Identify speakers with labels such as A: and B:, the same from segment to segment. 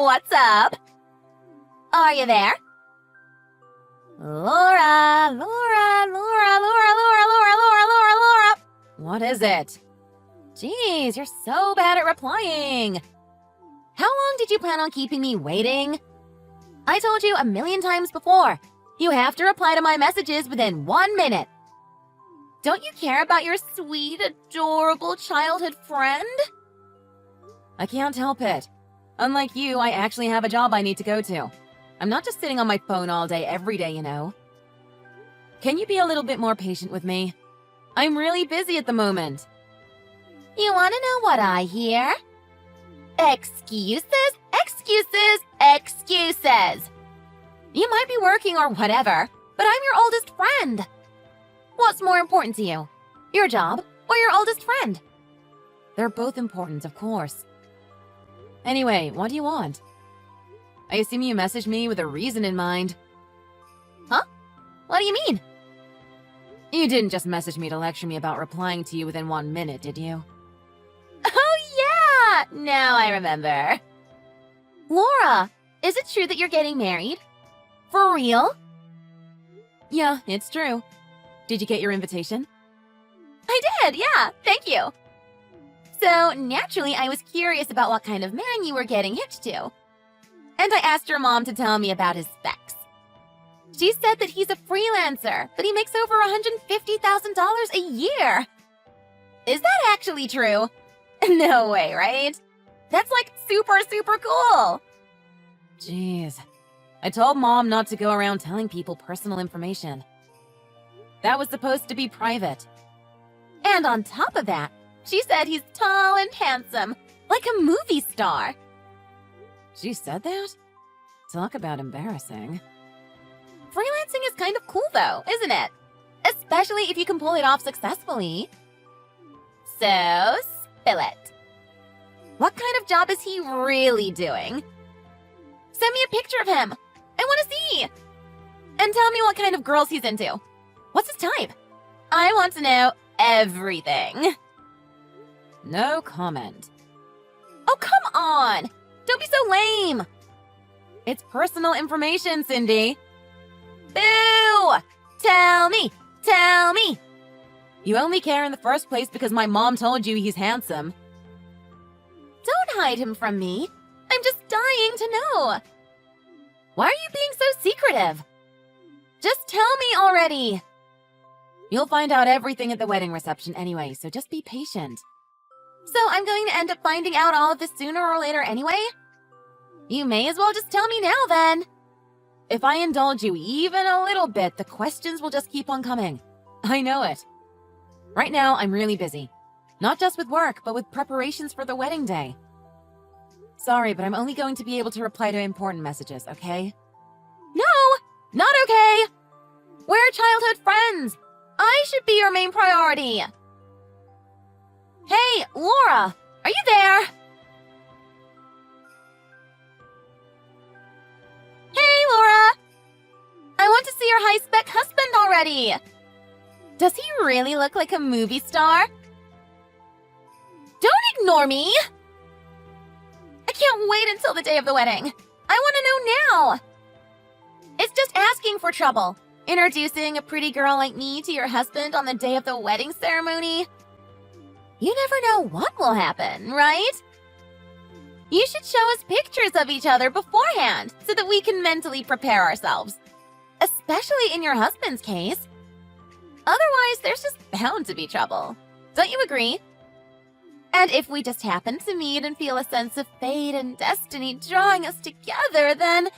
A: What's up? Are you there? Laura, Laura, Laura, Laura, Laura, Laura, Laura, Laura, Laura. What is it? Jeez, you're so bad at replying. How long did you plan on keeping me waiting? I told you a million times before. You have to reply to my messages within 1 minute. Don't you care about your sweet, adorable childhood friend? I can't help it. Unlike you, I actually have a job I need to go to. I'm not just sitting on my phone all day, every day, you know. Can you be a little bit more patient with me? I'm really busy at the moment. You want to know what I hear? Excuses, excuses, excuses. You might be working or whatever, but I'm your oldest friend. What's more important to you? Your job or your oldest friend? They're both important, of course. Anyway, what do you want? I assume you messaged me with a reason in mind. Huh? What do you mean? You didn't just message me to lecture me about replying to you within 1 minute, did you? Oh yeah! Now I remember. Laura, is it true that you're getting married? For real? Yeah, it's true. Did you get your invitation? I did, yeah, thank you. So, naturally, I was curious about what kind of man you were getting hitched to. And I asked your mom to tell me about his specs. She said that he's a freelancer, but he makes over $150,000 a year. Is that actually true? No way, right? That's like super, super cool. Jeez. I told Mom not to go around telling people personal information. That was supposed to be private. And on top of that, she said he's tall and handsome, like a movie star. She said that? Talk about embarrassing. Freelancing is kind of cool though, isn't it? Especially if you can pull it off successfully. So, spill it. What kind of job is he really doing? Send me a picture of him. I want to see. And tell me what kind of girls he's into. What's his type? I want to know everything. No comment. Oh, come on! Don't be so lame! It's personal information, Cindy. Boo! Tell me! Tell me! You only care in the first place because my mom told you he's handsome. Don't hide him from me. I'm just dying to know. Why are you being so secretive? Just tell me already. You'll find out everything at the wedding reception anyway, so just be patient. So I'm going to end up finding out all of this sooner or later anyway? You may as well just tell me now then. If I indulge you even a little bit, the questions will just keep on coming. I know it. Right now, I'm really busy. Not just with work, but with preparations for the wedding day. Sorry, but I'm only going to be able to reply to important messages, okay? No! Not okay! We're childhood friends! I should be your main priority! Hey, Laura! Are you there? Hey, Laura! I want to see your high-spec husband already! Does he really look like a movie star? Don't ignore me! I can't wait until the day of the wedding. I want to know now! It's just asking for trouble. Introducing a pretty girl like me to your husband on the day of the wedding ceremony. You never know what will happen, right? You should show us pictures of each other beforehand so that we can mentally prepare ourselves. Especially in your husband's case. Otherwise, there's just bound to be trouble. Don't you agree? And if we just happen to meet and feel a sense of fate and destiny drawing us together, then,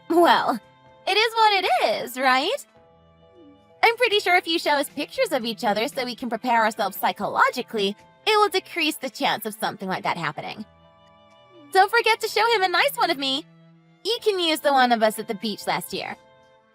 A: well, it is what it is, right? I'm pretty sure if you show us pictures of each other so we can prepare ourselves psychologically, it will decrease the chance of something like that happening. Don't forget to show him a nice one of me. You can use the one of us at the beach last year.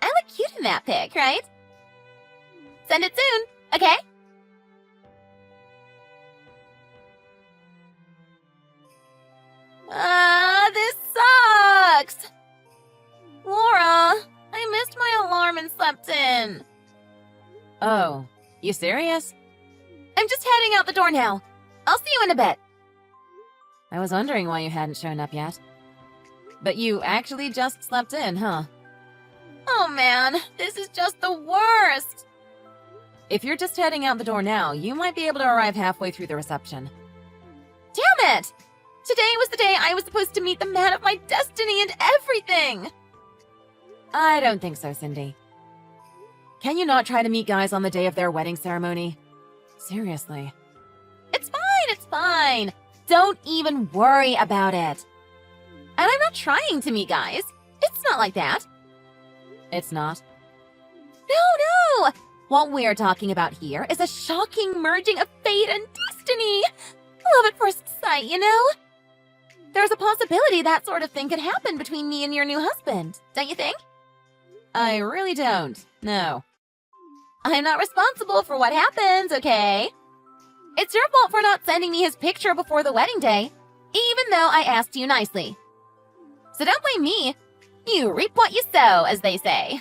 A: I look cute in that pic, right? Send it soon, okay? This sucks! Laura, I missed my alarm and slept in. Oh, you serious? I'm just heading out the door now. I'll see you in a bit. I was wondering why you hadn't shown up yet. But you actually just slept in, huh? Oh man, this is just the worst! If you're just heading out the door now, you might be able to arrive halfway through the reception. Damn it! Today was the day I was supposed to meet the man of my destiny and everything! I don't think so, Cindy. Can you not try to meet guys on the day of their wedding ceremony? Seriously. It's fine. Don't even worry about it. And I'm not trying to meet guys. It's not like that. It's not? No! What we're talking about here is a shocking merging of fate and destiny. Love at first sight, you know? There's a possibility that sort of thing could happen between me and your new husband, don't you think? I really don't, no. I'm not responsible for what happens, okay? It's your fault for not sending me his picture before the wedding day, even though I asked you nicely. So don't blame me. You reap what you sow, as they say.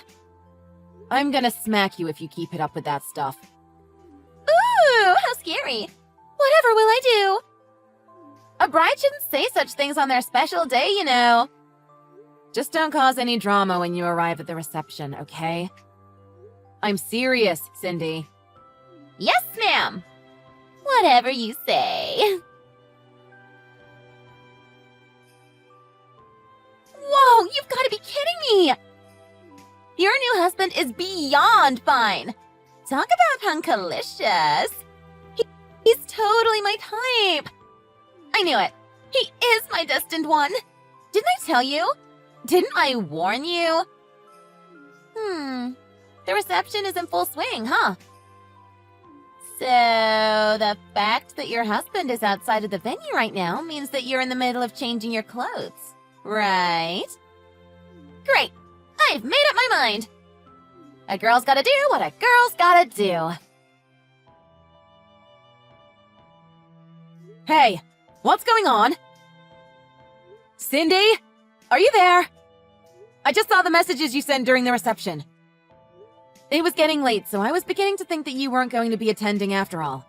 A: I'm gonna smack you if you keep it up with that stuff. Ooh, how scary. Whatever will I do? A bride shouldn't say such things on their special day, you know. Just don't cause any drama when you arrive at the reception, okay? I'm serious, Cindy. Yes, ma'am. Whatever you say. Whoa, you've got to be kidding me! Your new husband is beyond fine. Talk about hunkalicious. He's totally my type. I knew it. He is my destined one. Didn't I tell you? Didn't I warn you? The reception is in full swing, huh? So, the fact that your husband is outside of the venue right now means that you're in the middle of changing your clothes, right? Great! I've made up my mind! A girl's gotta do what a girl's gotta do. Hey, what's going on? Cindy? Are you there? I just saw the messages you sent during the reception. It was getting late, so I was beginning to think that you weren't going to be attending after all.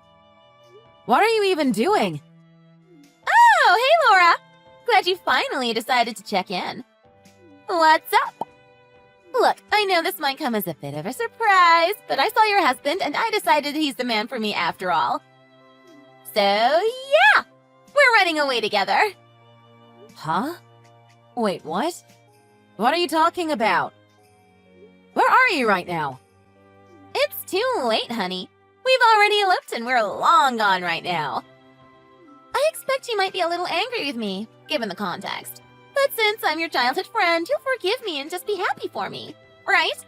A: What are you even doing? Oh, hey, Laura! Glad you finally decided to check in. What's up? Look, I know this might come as a bit of a surprise, but I saw your husband and I decided he's the man for me after all. So, yeah! We're running away together. Huh? Wait, what? What are you talking about? Where are you right now? It's too late, honey. We've already eloped and we're long gone right now. I expect you might be a little angry with me, given the context. But since I'm your childhood friend, you'll forgive me and just be happy for me, right?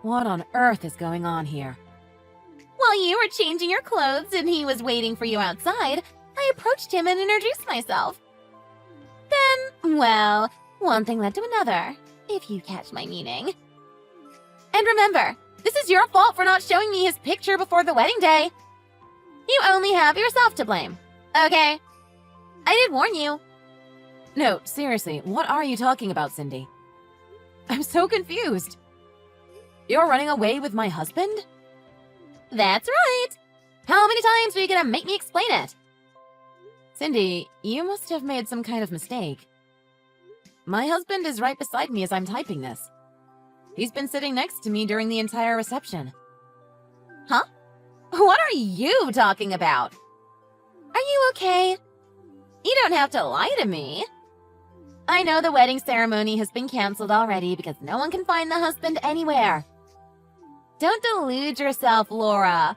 A: What on earth is going on here? While you were changing your clothes and he was waiting for you outside, I approached him and introduced myself. Then, well, one thing led to another, if you catch my meaning. And remember, this is your fault for not showing me his picture before the wedding day. You only have yourself to blame, okay? I did warn you. No, seriously, what are you talking about, Cindy? I'm so confused. You're running away with my husband? That's right. How many times are you gonna make me explain it? Cindy, you must have made some kind of mistake. My husband is right beside me as I'm typing this. He's been sitting next to me during the entire reception. Huh? What are you talking about? Are you okay? You don't have to lie to me. I know the wedding ceremony has been canceled already because no one can find the husband anywhere. Don't delude yourself, Laura.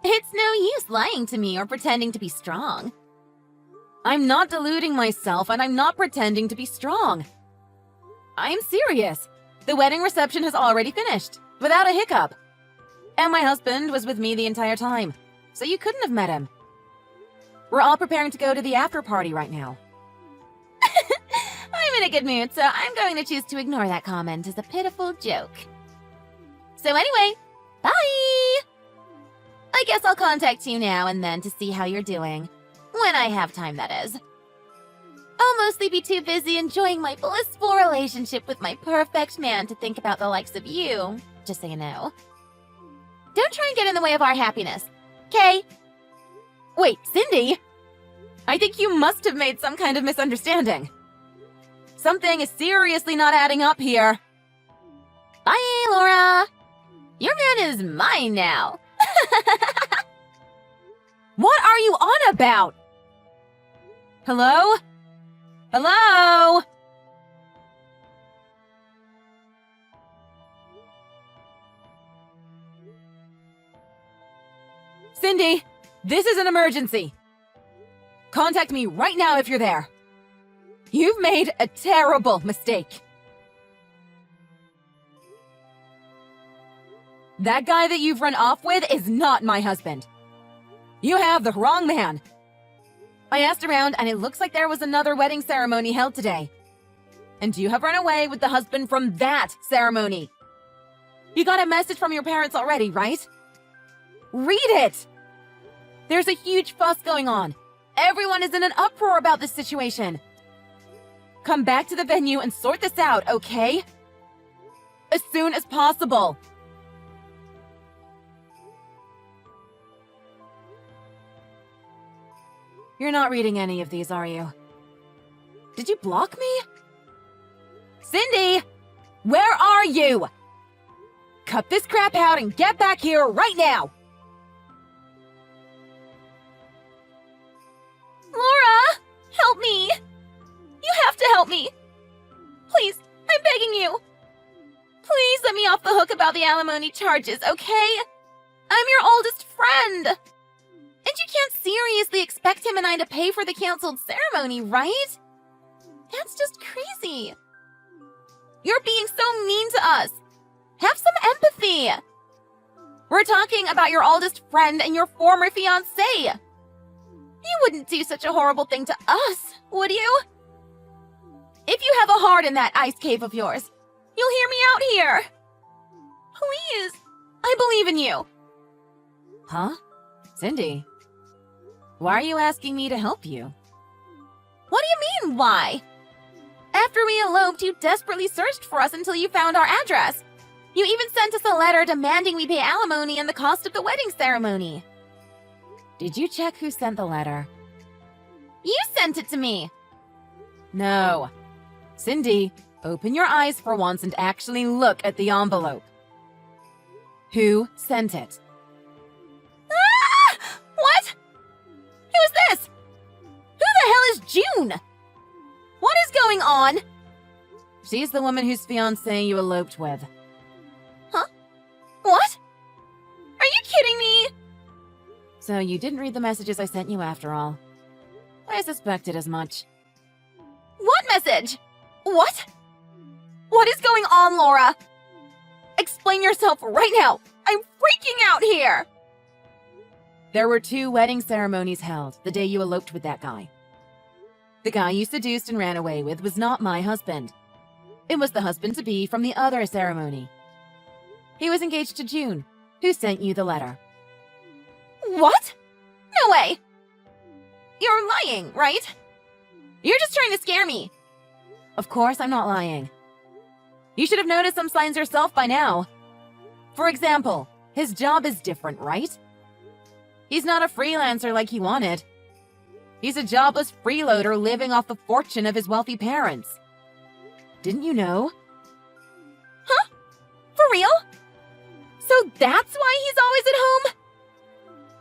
A: It's no use lying to me or pretending to be strong. I'm not deluding myself and I'm not pretending to be strong. I'm serious. The wedding reception has already finished, without a hiccup. And my husband was with me the entire time, so you couldn't have met him. We're all preparing to go to the after party right now. I'm in a good mood, so I'm going to choose to ignore that comment as a pitiful joke. So anyway, bye! I guess I'll contact you now and then to see how you're doing. When I have time, that is. I'll mostly be too busy enjoying my blissful relationship with my perfect man to think about the likes of you, just so you know. Don't try and get in the way of our happiness, okay? Wait, Cindy? I think you must have made some kind of misunderstanding. Something is seriously not adding up here. Bye, Laura. Your man is mine now. What are you on about? Hello? Hello? Cindy, this is an emergency. Contact me right now if you're there. You've made a terrible mistake. That guy that you've run off with is not my husband. You have the wrong man. I asked around and it looks like there was another wedding ceremony held today. And you have run away with the husband from that ceremony. You got a message from your parents already, right? Read it! There's a huge fuss going on. Everyone is in an uproar about this situation. Come back to the venue and sort this out, okay? As soon as possible. You're not reading any of these, are you? Did you block me? Cindy! Where are you? Cut this crap out and get back here right now! Laura! Help me! You have to help me! Please, I'm begging you! Please let me off the hook about the alimony charges, okay? I'm your oldest friend! And you can't seriously expect him and I to pay for the canceled ceremony, right? That's just crazy. You're being so mean to us. Have some empathy. We're talking about your oldest friend and your former fiancé. You wouldn't do such a horrible thing to us, would you? If you have a heart in that ice cave of yours, you'll hear me out here. Please, I believe in you. Huh? Cindy? Why are you asking me to help you? What do you mean, why? After we eloped, you desperately searched for us until you found our address. You even sent us a letter demanding we pay alimony and the cost of the wedding ceremony. Did you check who sent the letter? You sent it to me. No. Cindy, open your eyes for once and actually look at the envelope. Who sent it? Ah! What? Who's this? Who the hell is June? What is going on? She's the woman whose fiancé you eloped with. Huh? What? Are you kidding me? So you didn't read the messages I sent you after all. I suspected as much. What message? What? What is going on, Laura? Explain yourself right now. I'm freaking out here. There were 2 wedding ceremonies held the day you eloped with that guy. The guy you seduced and ran away with was not my husband. It was the husband-to-be from the other ceremony. He was engaged to June, who sent you the letter. What? No way! You're lying, right? You're just trying to scare me. Of course I'm not lying. You should have noticed some signs yourself by now. For example, his job is different, right? He's not a freelancer like he wanted. He's a jobless freeloader living off the fortune of his wealthy parents. Didn't you know? Huh? For real? So that's why he's always at home?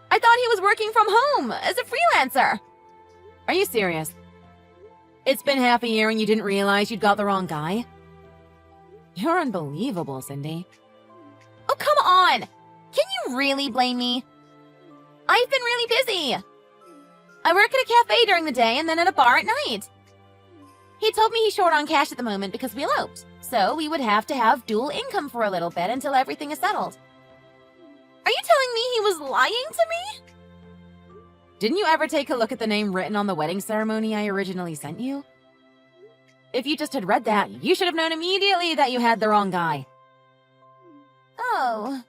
A: I thought he was working from home as a freelancer. Are you serious? It's been half a year and you didn't realize you'd got the wrong guy? You're unbelievable, Cindy. Oh, come on! Can you really blame me? I've been really busy. I work at a cafe during the day and then at a bar at night. He told me he's short on cash at the moment because we eloped, so we would have to have dual income for a little bit until everything is settled. Are you telling me he was lying to me? Didn't you ever take a look at the name written on the wedding ceremony I originally sent you? If you just had read that, you should have known immediately that you had the wrong guy. Oh.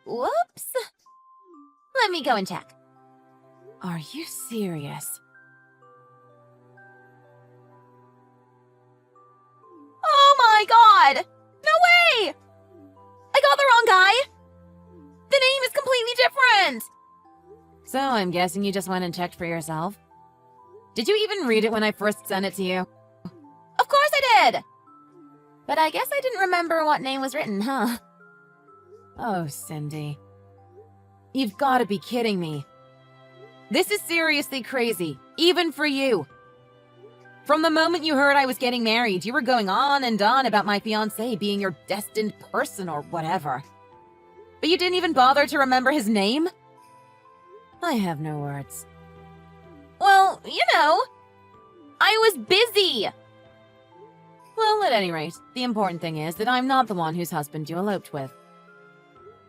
A: Whoops. Let me go and check. Are you serious? Oh my god! No way! I got the wrong guy! The name is completely different! So I'm guessing you just went and checked for yourself? Did you even read it when I first sent it to you? Of course I did! But I guess I didn't remember what name was written, huh? Oh, Cindy. You've got to be kidding me. This is seriously crazy, even for you. From the moment you heard I was getting married, you were going on and on about my fiancé being your destined person or whatever. But you didn't even bother to remember his name? I have no words. Well, I was busy. Well, at any rate, the important thing is that I'm not the one whose husband you eloped with.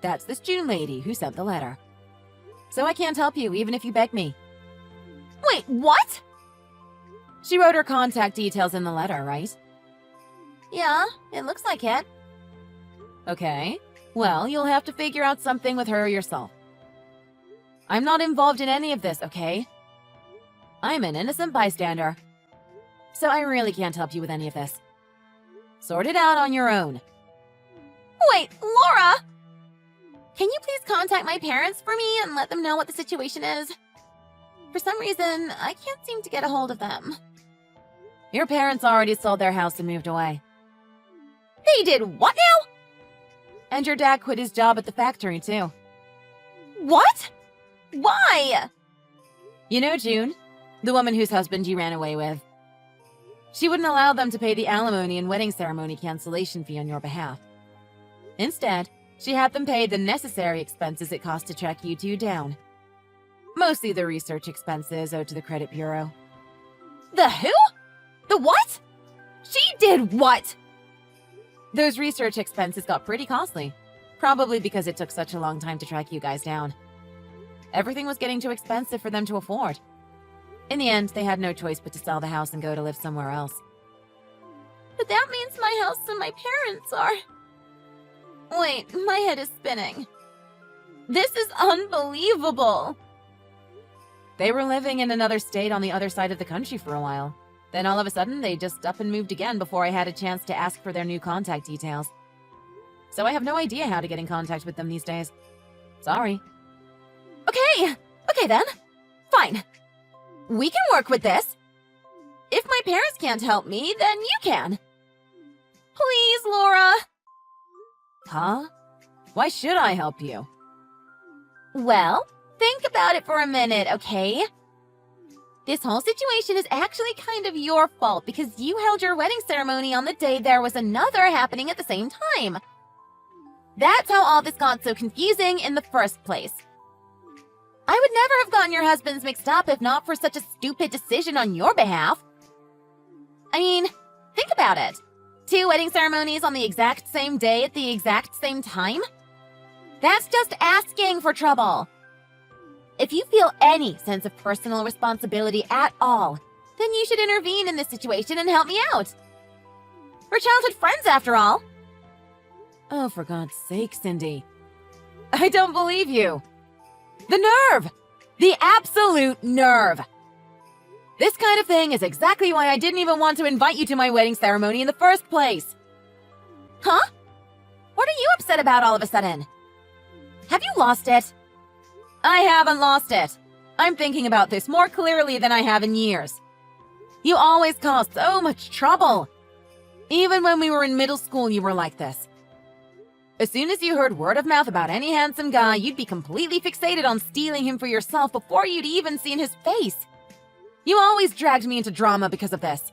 A: That's this June lady who sent the letter. So I can't help you, even if you beg me. Wait, what? She wrote her contact details in the letter, right? Yeah, it looks like it. Okay, well, you'll have to figure out something with her yourself. I'm not involved in any of this, okay? I'm an innocent bystander. So I really can't help you with any of this. Sort it out on your own. Wait, Laura! Can you please contact my parents for me and let them know what the situation is? For some reason, I can't seem to get a hold of them. Your parents already sold their house and moved away. They did what now? And your dad quit his job at the factory, too. What? Why? You know June, the woman whose husband you ran away with. She wouldn't allow them to pay the alimony and wedding ceremony cancellation fee on your behalf. Instead, she had them pay the necessary expenses it cost to track you two down. Mostly the research expenses owed to the credit bureau. The who? The what? She did what? Those research expenses got pretty costly. Probably because it took such a long time to track you guys down. Everything was getting too expensive for them to afford. In the end, they had no choice but to sell the house and go to live somewhere else. But that means my house and my parents are... Wait, my head is spinning. This is unbelievable. They were living in another state on the other side of the country for a while. Then all of a sudden, they just up and moved again before I had a chance to ask for their new contact details. So I have no idea how to get in contact with them these days. Sorry. Okay then. Fine. We can work with this. If my parents can't help me, then you can. Please, Laura. Huh? Why should I help you? Well, think about it for a minute, okay? This whole situation is actually kind of your fault because you held your wedding ceremony on the day there was another happening at the same time. That's how all this got so confusing in the first place. I would never have gotten your husbands mixed up if not for such a stupid decision on your behalf. I mean, think about it. 2 wedding ceremonies on the exact same day at the exact same time? That's just asking for trouble. If you feel any sense of personal responsibility at all, then you should intervene in this situation and help me out. We're childhood friends, after all. Oh, for God's sake, Cindy. I don't believe you. The nerve! The absolute nerve! This kind of thing is exactly why I didn't even want to invite you to my wedding ceremony in the first place. Huh? What are you upset about all of a sudden? Have you lost it? I haven't lost it. I'm thinking about this more clearly than I have in years. You always cause so much trouble. Even when we were in middle school, you were like this. As soon as you heard word of mouth about any handsome guy, you'd be completely fixated on stealing him for yourself before you'd even seen his face. You always dragged me into drama because of this.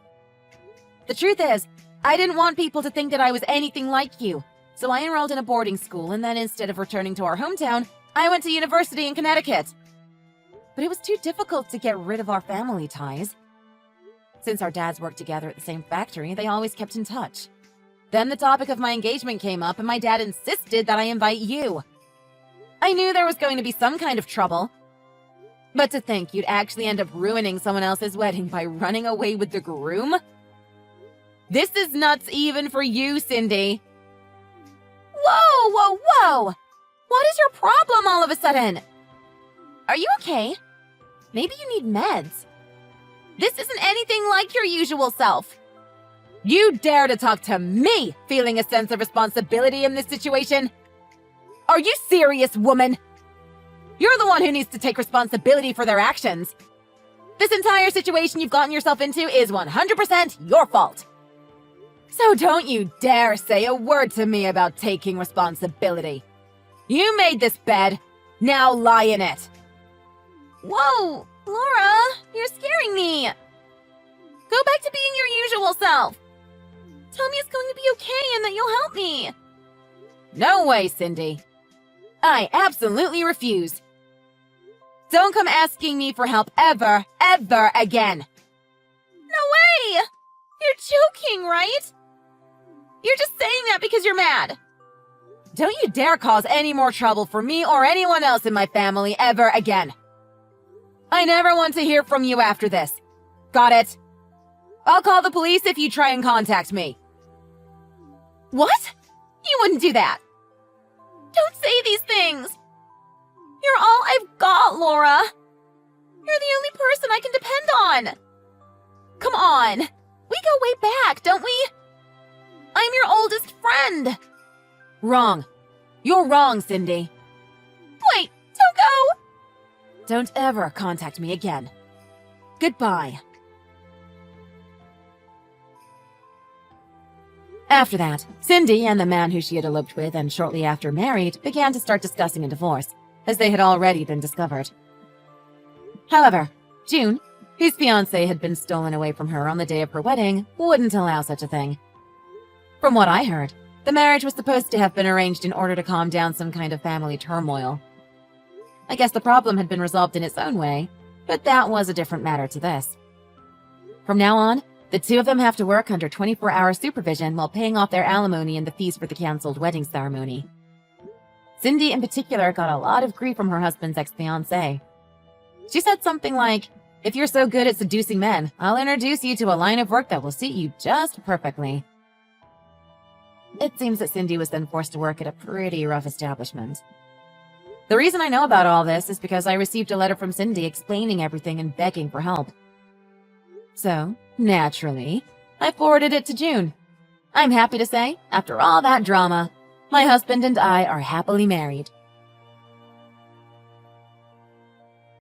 A: The truth is, I didn't want people to think that I was anything like you, so I enrolled in a boarding school, and then instead of returning to our hometown, I went to university in Connecticut. But it was too difficult to get rid of our family ties. Since our dads worked together at the same factory, they always kept in touch. Then the topic of my engagement came up, and my dad insisted that I invite you. I knew there was going to be some kind of trouble. But to think you'd actually end up ruining someone else's wedding by running away with the groom? This is nuts even for you, Cindy. Whoa! What is your problem all of a sudden? Are you okay? Maybe you need meds. This isn't anything like your usual self. You dare to talk to me feeling a sense of responsibility in this situation? Are you serious, woman? You're the one who needs to take responsibility for their actions. This entire situation you've gotten yourself into is 100% your fault. So don't you dare say a word to me about taking responsibility. You made this bed. Now lie in it. Whoa, Laura, you're scaring me. Go back to being your usual self. Tell me it's going to be okay and that you'll help me. No way, Cindy. I absolutely refuse. Don't come asking me for help ever again. No way! You're joking, right? You're just saying that because you're mad. Don't you dare cause any more trouble for me or anyone else in my family ever again. I never want to hear from you after this. Got it? I'll call the police if you try and contact me. What? You wouldn't do that. Don't say these things. You're all I've got, Laura. You're the only person I can depend on. Come on. We go way back, don't we? I'm your oldest friend. Wrong. You're wrong, Cindy. Wait, don't go. Don't ever contact me again. Goodbye. After that, Cindy and the man who she had eloped with and shortly after married began to start discussing a divorce, as they had already been discovered. However, June, whose fiancé had been stolen away from her on the day of her wedding, wouldn't allow such a thing. From what I heard, the marriage was supposed to have been arranged in order to calm down some kind of family turmoil. I guess the problem had been resolved in its own way, but that was a different matter to this. From now on, the two of them have to work under 24-hour supervision while paying off their alimony and the fees for the cancelled wedding ceremony. Cindy in particular got a lot of grief from her husband's ex-fiancé. She said something like, "If you're so good at seducing men, I'll introduce you to a line of work that will suit you just perfectly." It seems that Cindy was then forced to work at a pretty rough establishment. The reason I know about all this is because I received a letter from Cindy explaining everything and begging for help. So, naturally, I forwarded it to June. I'm happy to say, after all that drama, my husband and I are happily married.